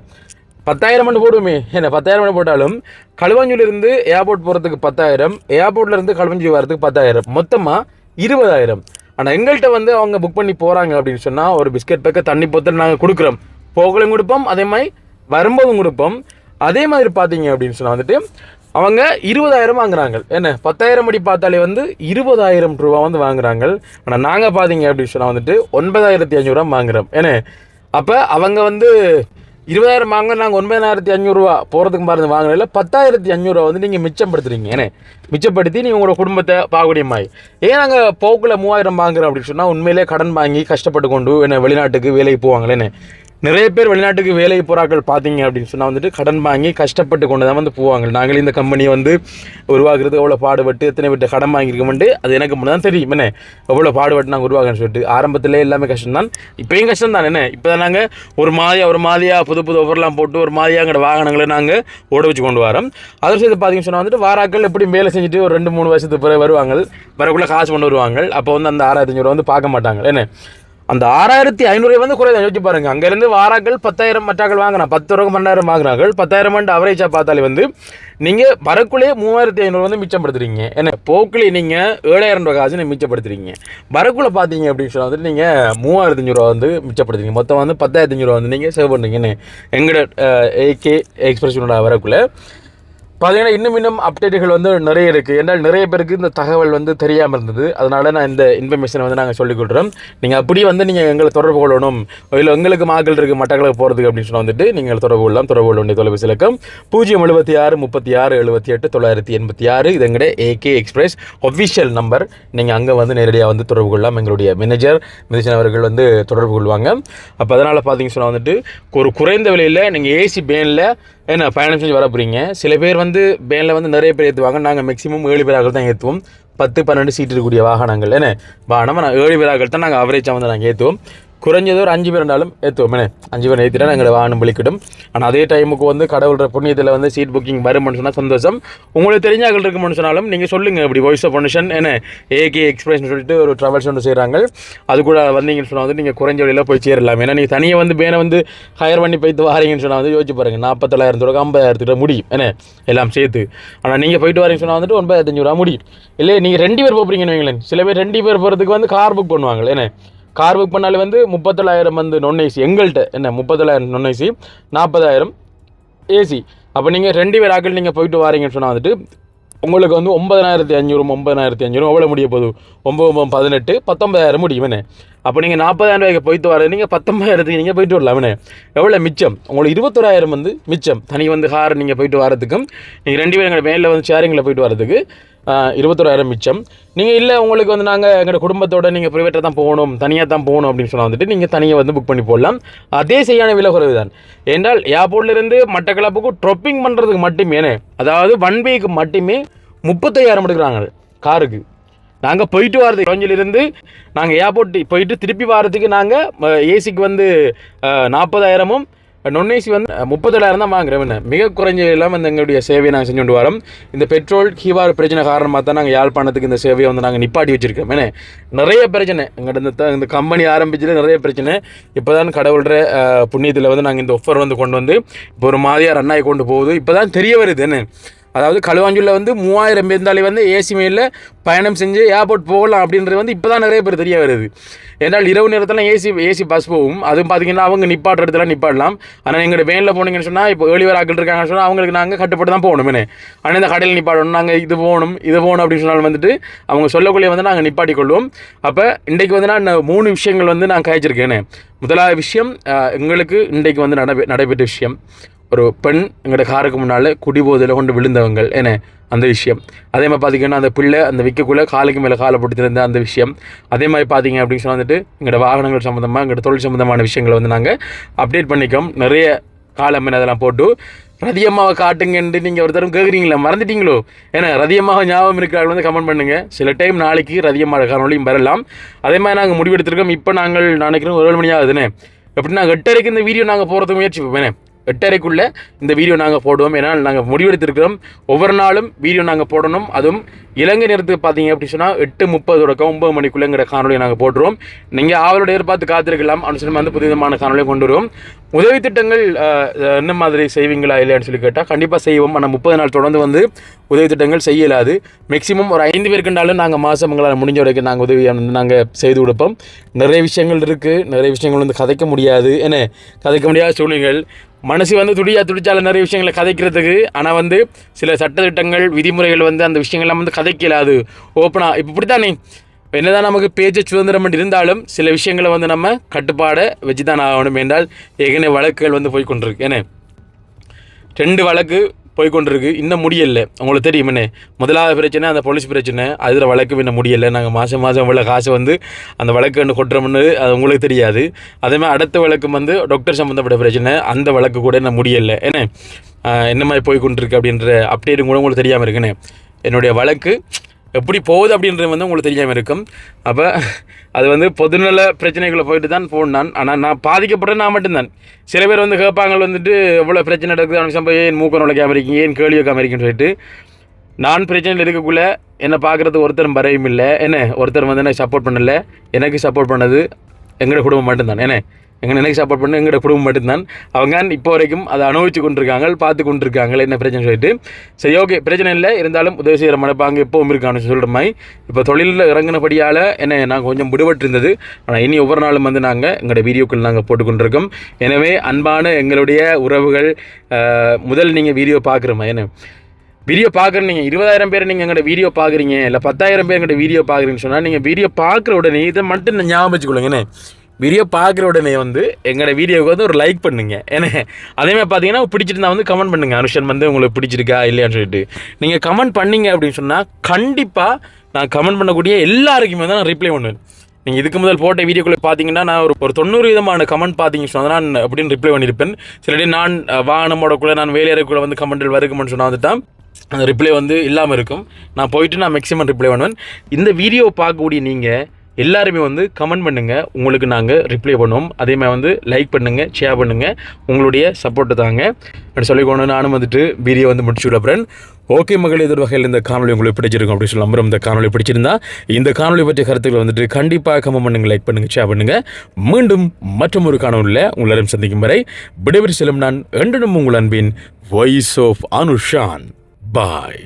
10,000 மட்டும் போடுவோமே 10,000 மட்டும் போட்டாலும் களுவாஞ்சூரிலிருந்து ஏர்போர்ட் போகிறதுக்கு 10,000, ஏர்போர்ட்லேருந்து களுவாஞ்சூரி வரதுக்கு 10,000, மொத்தமாக 20,000. ஆனால் எங்கள்கிட்ட வந்து அவங்க புக் பண்ணி போகிறாங்க அப்படின்னு சொன்னால் ஒரு பிஸ்கட் பேக்கை தண்ணி போத்தல் நாங்கள் கொடுக்குறோம், போகலையும் கொடுப்போம், அதே மாதிரி வரும்போதும் கொடுப்போம். அதே மாதிரி பார்த்தீங்க அப்படின்னு சொன்னால் வந்துட்டு அவங்க 20,000 வாங்குறாங்க. 10,000 படி பார்த்தாலே வந்து 20,000 ரூபா வந்து வாங்குறாங்க. ஆனால் நாங்கள் பார்த்தீங்க அப்படின்னு சொன்னால் வந்துட்டு 9,500 வாங்குறோம். அப்போ அவங்க வந்து 20,000 வாங்க, நாங்கள் 9,500 ரூபா போகிறதுக்கு பாருங்க வாங்கினதில்ல 10,500 வந்து நீங்கள் மிச்சப்படுத்துறீங்க. மிச்சப்படுத்தி நீங்கள் உங்களோட குடும்பத்தை பார்க்கக்கூடிய மாதிரி. ஏன் நாங்கள் போக்கில் 3,000 வாங்குறோம் அப்படின்னு சொன்னால் உண்மையிலே கடன் வாங்கி கஷ்டப்பட்டு கொண்டு வெளிநாட்டுக்கு வேலைக்கு போவாங்களே. நிறைய பேர் வெளிநாட்டுக்கு வேலைக்கு போகிறார்கள் பார்த்தீங்க அப்படின்னு சொன்னால் வந்துட்டு கடன் வாங்கி கஷ்டப்பட்டு கொண்டு தான் வந்து போவாங்க. நாங்கள் இந்த கம்பெனியை வந்து உருவாக்குறது எவ்வளோ பாடுபட்டு எத்தனை பேர்ட்ட கடன் வாங்கியிருக்கோம்ட்டு அது எனக்கு மட்டும் தான் தெரியும். எவ்வளோ பாடுபட்டு நாங்கள் உருவாக்குன்னு சொல்லிட்டு ஆரம்பத்தில் எல்லாமே கஷ்டம் தான், இப்போயும் கஷ்டம் தான். இப்போ தான் நாங்கள் ஒரு மாதிரியாக புது ஒவ்வொருலாம் போட்டு ஒரு மாதிரியாக எங்களோட வாகனங்களை நாங்கள் ஓட வச்சு கொண்டு வரோம். அதை சேர்த்து பார்த்தீங்கன்னு சொன்னால் வந்துட்டு வாராக்கள் எப்படி வேலை செஞ்சுட்டு ஒரு 2-3 வருஷத்துக்கு பிறகு வருவாங்க, வரக்குள்ளே காசு கொண்டு வருவாங்க. அப்போ வந்து அந்த 6,500 வந்து பார்க்க மாட்டாங்க. அந்த 6,500 வந்து குறைதான். யோசிச்சு பாருங்க, அங்கேருந்து வாராக்கள் 10,000 மற்றாக்கள் வாங்கினா 10 ரூபா 12,000 வாங்குறாங்க. 10,000 அவரேஜாக பார்த்தாலே வந்து நீங்கள் வரக்குள்ளே 3,500 வந்து மிச்சப்படுத்துறீங்க. போக்குள்ளே நீங்கள் 7,000 ரூபா காசு மிச்சப்படுத்துறீங்க. வரக்குள்ளே பார்த்தீங்க அப்படின்னு சொன்னால் வந்துட்டு நீங்கள் 3,500 வந்து மிச்சப்படுத்துறீங்க. மொத்தம் வந்து 10,500 வந்து நீங்கள் சேவ் பண்ணுறீங்கன்னு எங்களோட ஏகே எக்ஸ்பிரஸோட வரக்குள்ளே பார்த்தீங்கன்னா இன்னும் அப்டேட்டுகள் வந்து நிறைய இருக்குது. ஏன்னால் நிறைய பேருக்கு இந்த தகவல் வந்து தெரியாமல் இருந்தது. அதனால் நான் இந்த இன்ஃபர்மேஷனை வந்து நாங்கள் சொல்லிக் கொடுக்குறோம். நீங்கள் அப்படியே வந்து நீங்கள் எங்களை தொடர்பு கொள்ளணும், இல்லை எங்களுக்கு மாக்கள் இருக்குது மட்டக்களப்பு போகிறதுக்கு அப்படின்னு சொன்னால் வந்துட்டு நீங்கள் தொடர்பு கொள்ள வேண்டிய தொலைபேசி இலக்கம் 076 36 78 986. இது எங்களுடைய ஏகே எக்ஸ்பிரஸ் ஒஃபிஷியல் நம்பர். நீங்கள் அங்கே வந்து நேரடியாக வந்து தொடர்பு கொள்ளலாம். எங்களுடைய மேனேஜர் மிதிசன் அவர்கள் வந்து தொடர்பு கொள்வாங்க. அப்போ அதனால் பார்த்தீங்கன்னு சொன்னால் வந்துட்டு ஒரு குறைந்த விலையில் நீங்கள் ஏசி பேனில் ஏன்னா பயணம் செஞ்சு வர போகிறீங்க. சில பேர் வந்து வேனில் வந்து நிறைய பேர் ஏற்றுவாங்க. நாங்கள் மேக்ஸிமம் 7 பேராக தான் ஏற்றுவோம். 10-12 சீட் இருக்கக்கூடிய வாகனங்கள். ஏன்னா வாகனம் 7 பேராக தான் நாங்கள் அவரேஜாக வந்து நாங்கள் ஏற்றுவோம். குறைஞ்சது ஒரு 5 பேர் இருந்தாலும் ஏற்றுவோம். 5 பேர் ஏற்றிட்டா எங்களோட வாகனம் விളിக்கிடும். ஆனால் அதே டைமுக்கு வந்து கடவுளோட புண்ணியத்தில் வந்து சீட் புக்கிங் வரும்னு சொன்னால் சந்தோஷம். உங்களுக்கு தெரிஞ்சாக்கள் இருக்குன்னு சொன்னாலும் நீங்கள் சொல்லுங்கள். இப்படி வாய்ஸ் ஆஃப் ஃபங்க்ஷன் ஏகே எக்ஸ்பிரஸ்னு சொல்லிட்டு ஒரு ட்ராவல்ஸ் ஒன்று செய்கிறாங்க. அது கூட வந்தீங்கன்னு சொன்னால் வந்து நீங்கள் குறைஞ்ச வழியில் போய் சேரலாம். ஏன்னா நீங்கள் தனியாக வந்து பேனை வந்து ஹையர் பண்ணி போய்ட்டு வாரீங்கன்னு சொன்னால் வந்து யோசிச்சு பாருங்கள். 40,000 ரூபா 50,000 முடியும் எல்லாம் சேர்த்து. ஆனால் நீங்கள் போயிட்டு வரீங்கன்னு சொன்னால் வந்துட்டு 9,500 ரூபா முடியும். இல்லை நீங்கள் 2 பேர் போகிறீங்கன்னு வைங்களேன். சில பேர் 2 பேர் போகிறதுக்கு வந்து கார் புக் பண்ணுவாங்க. கார் புக் பண்ணாலே வந்து 30,000 வந்து நான் ஏசி எங்கள்கிட்ட 30,000 நான் ஏசி 40,000 ஏசி. அப்போ நீங்கள் 2 பேர் ஆக்கள் நீங்கள் போயிட்டு வாரீங்கன்னு சொன்னால் வந்துட்டு உங்களுக்கு வந்து 9,500 எவ்வளோ முடிய போகுது? 9, 18, 19,000 முடியும். அப்போ நீங்கள் 40,000 ரூபாய்க்கு போயிட்டு வர நீங்கள் 19,000க்கு நீங்கள் போயிட்டு வரலாம். எவ்வளோ மிச்சம்? உங்களுக்கு 21,000 வந்து மிச்சம். தனி வந்து கார் நீங்கள் போயிட்டு வரதுக்கும் நீங்கள் 2 பேர் எங்கள் மேலில் வந்து ஷேரிங்கில் போயிட்டு வரதுக்கு 21,000 மிச்சம். நீங்கள் இல்லை உங்களுக்கு வந்து நாங்கள் எங்களோட குடும்பத்தோட நீங்கள் ப்ரைவேட்டாக தான் போகணும், தனியாக தான் போகணும் அப்படின்னு சொன்னால் வந்துட்டு நீங்கள் தனியாக வந்து புக் பண்ணி போடலாம். அதே சரியான விலை குறைவு தான். ஏன்றால் ஏர்போர்ட்லேருந்து மட்டக்களப்புக்கு ட்ராப்பிங் பண்ணுறதுக்கு மட்டுமே அதாவது 1 வீக்கு மட்டுமே 35,000 எடுக்கிறாங்க காருக்கு. நாங்கள் போயிட்டு வரது கொஞ்சிலிருந்து நாங்கள் ஏர்போர்ட் போயிட்டு திருப்பி வரதுக்கு நாங்கள் ஏசிக்கு வந்து 40,000 நான் ஏசி வந்து 30,000 தான் வாங்குறேன். மிக குறைஞ்ச இல்லாமல் இந்த எங்களுடைய சேவையை நாங்கள் செஞ்சு கொண்டு வரோம். இந்த பெட்ரோல் கீவார் பிரச்சனை காரணமாக தான் நாங்கள் யாழ்ப்பாணத்துக்கு இந்த சேவையை வந்து நாங்கள் நிப்பாட்டி வச்சுருக்கோம். நிறைய பிரச்சனை எங்கள்கிட்ட இந்த கம்பெனி ஆரம்பிச்சது நிறைய பிரச்சனை. இப்போ தான் கடவுள்கிற புண்ணியத்தில் வந்து நாங்கள் இந்த ஆஃபர் வந்து கொண்டு வந்து இப்போ ஒரு மாதிரியாக ரன் ஆகி கொண்டு போகுது. இப்போ தான் தெரிய வருது. அதாவது களுவாஞ்சூரில் வந்து 3,000 இருந்தாலே வந்து ஏசி மேலில் பயணம் செஞ்சு ஏர்போர்ட் போகலாம் அப்படின்றது வந்து இப்போ தான் நிறைய பேர் தெரிய வருது. ஏன்னால் இரவு நேரத்தில் ஏசி பஸ் போகும். அதுவும் பார்த்தீங்கன்னா அவங்க நிப்பாட்டுற இடத்துல நிப்பாடலாம். ஆனால் எங்களோட வேனில் போனீங்கன்னு சொன்னால் இப்போ ஏர்லி வேர் ஆக்கள் இருக்காங்கன்னு சொன்னால் அவங்களுக்கு நாங்கள் கட்டுப்பட்டு தான் போகணும். ஆனால் இந்த கடையில் நிப்பாடணும், நாங்கள் இது போகணும் அப்படின்னு சொன்னாலும் வந்துட்டு அவங்க சொல்லக்குள்ளே வந்து நாங்கள் நிப்பாட்டி கொள்வோம். அப்போ இன்றைக்கு வந்து நான் 3 விஷயங்கள் வந்து நான் காய்ச்சிருக்கேன். முதலாவது விஷயம் எங்களுக்கு இன்றைக்கு வந்து நடைபெற்ற விஷயம், ஒரு பெண் எங்களோட காருக்கு முன்னால் குடிபோதையில் கொண்டு விழுந்தவங்கள் அந்த விஷயம். அதே மாதிரி பார்த்திங்கன்னா அந்த பிள்ளை அந்த விற்கக்குள்ளே காலுக்கு மேலே காலை போட்டுருந்த அந்த விஷயம். அதே மாதிரி பார்த்திங்க அப்படின்னு சொன்னால் வந்துட்டு எங்களோட வாகனங்கள் சம்மந்தமாக எங்களோட தொழில் சம்மந்தமான விஷயங்களை வந்து நாங்கள் அப்டேட் பண்ணிக்கோம். நிறைய காலம் அதெல்லாம் போட்டு ரதியம்மாவை காட்டுங்கன்ட்டு நீங்கள் ஒரு தரம் கேட்குறீங்களா, மறந்துட்டீங்களோ? ரதியம்மாவை ஞாபகம் இருக்கிறார்கள் வந்து கமெண்ட் பண்ணுங்கள். சில டைம் நாளைக்கு ரதியம்மாவோட காணொலியும் வரலாம். அதே மாதிரி நாங்கள் முடிவெடுத்திருக்கோம். இப்போ நாங்கள் நினைக்கிறோம் 7 மணி ஆகுதுன்னு. எப்படின்னா 8:30 இந்த வீடியோ நாங்கள் போகிறதுக்கு முயற்சி வைப்பேன். 8:30க்குள்ளே இந்த வீடியோ நாங்கள் போடுவோம். ஏன்னா நாங்கள் முடிவெடுத்திருக்கிறோம் ஒவ்வொரு நாளும் வீடியோ நாங்கள் போடணும். அதுவும் இலங்கை நேரத்துக்கு பார்த்தீங்க அப்படின்னு சொன்னால் 8:30 தொடக்கம் 9 மணிக்குள்ளே எங்களோட காணொலியை நாங்கள் போட்டுருவோம். நீங்கள் ஆவலோட எதிர்பார்த்து காத்திருக்கலாம். அனுசரித்து வந்து புதிதமான காணொலியை கொண்டு வருவோம். உதவி திட்டங்கள் என்ன மாதிரி செய்வீங்களா இல்லையான்னு சொல்லி கேட்டால் கண்டிப்பாக செய்வோம். ஆனால் 30 நாள் தொடர்ந்து வந்து உதவி திட்டங்கள் செய்ய இயலாது. மேக்ஸிமம் ஒரு 5 பேருக்குண்டாலும் நாங்கள் மாதம் எங்களால் முடிஞ்ச வரைக்கும் நாங்கள் உதவியை வந்து நாங்கள் செய்து கொடுப்போம். நிறைய விஷயங்கள் இருக்குது, நிறைய விஷயங்கள் வந்து கதைக்க முடியாது. கதைக்க முடியாத சூழ்நிலைகள் மனசு வந்து துடிச்சாலும் நிறைய விஷயங்களை கதைக்கிறதுக்கு. ஆனால் வந்து சில சட்டத்திட்டங்கள் விதிமுறைகள் வந்து அந்த விஷயங்கள்லாம் வந்து கதைக்க இயலாது ஓப்பனாக. இப்போ இப்படி தானே என்னதான் நமக்கு பேச்சு சுதந்திரம் இருந்தாலும் சில விஷயங்களை வந்து நம்ம கட்டுப்பாடை வச்சு தான் ஆகணும். என்றால் ஏற்கனவே வழக்குகள் வந்து போய்கொண்டிருக்கு. 2 வழக்கு போய்கொண்டிருக்கு, இன்னும் முடியலை. உங்களுக்கு தெரியும் முதலாவது பிரச்சனை அந்த போலீஸ் பிரச்சனை, அதில் வழக்கு இன்னும் முடியலை. நாங்கள் மாதம் இவ்வளோ காசு வந்து அந்த வழக்கு ஒன்று கொட்டுறோம்னு அது உங்களுக்கு தெரியாது. அதேமாதிரி அடுத்த வழக்கு வந்து டாக்டர் சம்மந்தப்பட்ட பிரச்சனை, அந்த வழக்கு கூட இன்னும் முடியலை. என்ன மாதிரி போய்கொண்டிருக்கு அப்படின்ற அப்டேட்டும் கூட உங்களுக்கு தெரியாமல் இருக்குன்னு. என்னுடைய வழக்கு எப்படி போகுது அப்படின்றது வந்து உங்களுக்கு தெரியாமல் இருக்கும். அப்போ அது வந்து பொதுநல பிரச்சனைகளை போயிட்டு தான் போனான். ஆனால் நான் பாதிக்கப்பட்ட நான் மட்டும்தான். சில பேர் வந்து கேட்பாங்க வந்துட்டு எவ்வளோ பிரச்சனை நடக்குது அவனுக்கு சம்பவம், ஏன் மூக்க நுழைக்காம இருக்கீங்க, ஏன் கேள்வி வைக்காம இருக்கீங்கன்னு சொல்லிட்டு. நான் பிரச்சனையில் இருக்கக்குள்ளே என்னை பார்க்குறது ஒருத்தரும் வரையும் இல்லை. ஒருத்தர் வந்து எனக்கு சப்போர்ட் பண்ணலை. எனக்கு சப்போர்ட் பண்ணது எங்களோட குடும்பம் மட்டும்தான். எனக்கு சப்போர்ட் பண்ண எங்களோட குடும்பம் மட்டும்தான். அவங்க இப்போ வரைக்கும் அதை அனுபவிச்சு கொண்டிருக்காங்க, பார்த்து கொண்டிருக்காங்க என்ன பிரச்சனை சொல்லிட்டு. சரி, ஓகே, பிரச்சனை இல்லை, இருந்தாலும் உதவி செய்கிற மனப்பாங்க எப்போவும் இருக்கான்னு சொல்கிற மாதிரி இப்போ தொழிலில் இறங்கினபடியால் நாங்கள் கொஞ்சம் விடுபட்டு இருந்தது. ஆனால் இனி ஒவ்வொரு நாளும் வந்து நாங்கள் எங்களோட வீடியோக்கள் நாங்கள் போட்டுக்கொண்டிருக்கோம். எனவே அன்பான எங்களுடைய உறவுகள், முதல் நீங்கள் வீடியோ பார்க்குறோமா வீடியோ பார்க்குற நீங்கள் 20,000 பேர் நீங்கள் எங்களோட வீடியோ பார்க்குறீங்க, இல்லை 10,000 பேர் எங்களோட வீடியோ பார்க்குறீங்கன்னு சொன்னால் நீங்கள் வீடியோ பார்க்குற உடனே இதை மட்டும் ஞாபகம் வச்சுக்கொள்ளுங்க. வீடியோ பார்க்குற உடனே வந்து எங்களோட வீடியோவுக்கு வந்து ஒரு லைக் பண்ணுங்க. அதேமாதிரி பார்த்தீங்கன்னா பிடிச்சிருந்தா வந்து கமெண்ட் பண்ணுங்கள், அனுஷன் வந்து உங்களுக்கு பிடிச்சிருக்கா இல்லையான்னு சொல்லிட்டு. நீங்கள் கமெண்ட் பண்ணிங்க அப்படின்னு சொன்னால் கண்டிப்பாக நான் கமெண்ட் பண்ணக்கூடிய எல்லாருக்குமே தான் நான் ரிப்ளை பண்ணுவேன். நீங்கள் இதுக்கு முதல் போட்ட வீடியோக்குள்ளே பார்த்தீங்கன்னா நான் ஒரு 90% கமெண்ட் பார்த்தீங்கன்னு சொன்னால் நான் அப்படின்னு ரிப்ளை பண்ணியிருப்பேன். சில டே நான் வாகனமோடக்குள்ளே நான் வேலையறைக்குள்ளே வந்து கமெண்டில் வருக்குமென்னு சொன்னால் வந்துட்டான் அந்த ரிப்ளை வந்து இல்லாமல் இருக்கும். நான் போயிட்டு நான் மேக்ஸிமம் ரிப்ளை பண்ணுவேன். இந்த வீடியோ பார்க்கக்கூடிய நீங்கள் எல்லாருமே வந்து கமெண்ட் பண்ணுங்கள், உங்களுக்கு நாங்கள் ரிப்ளை பண்ணுவோம். அதே மாதிரி வந்து லைக் பண்ணுங்கள், ஷேர் பண்ணுங்கள், உங்களுடைய சப்போர்ட்டு தாங்க அப்படி சொல்லிக்கொண்டு நானும் வந்துட்டு வீடியோ வந்து முடிச்சு விடுறேன். ஓகே மகளே, இது வகையில் இந்த காணொலி உங்களுக்கு பிடிச்சிருக்கும் அப்படின்னு சொல்லி நம்புறோம். இந்த காணொலி பிடிச்சிருந்தா இந்த காணொலி பற்றிய கருத்துக்கள் வந்துட்டு கண்டிப்பாக கமெண்ட் பண்ணுங்கள், லைக் பண்ணுங்கள், ஷேர் பண்ணுங்கள். மீண்டும் மற்றும் ஒரு காணொலியில் உங்களிடம் சந்திக்கும் வரை விடைபெற்று செல்லும் நான் என்றும் உங்கள் அன்பின் வாய்ஸ் ஆஃப் அனுஷான். பாய்.